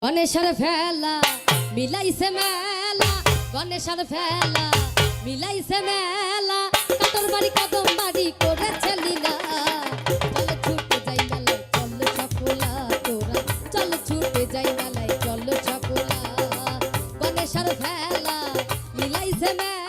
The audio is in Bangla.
গণেশের ফেলা মিলাইছে মেলা, গণেশের ফেলা মিলাইছে মেলা, কাতর বাড়ি কদম বাড়ি করেছে লীলা। চল ছুটে যাই মেলায়, চল ছকুলা তোরা, চল ছুটে যাই মেলায়, চল ছকুলা। গণেশের ফেলা মিলাইছে মেলা।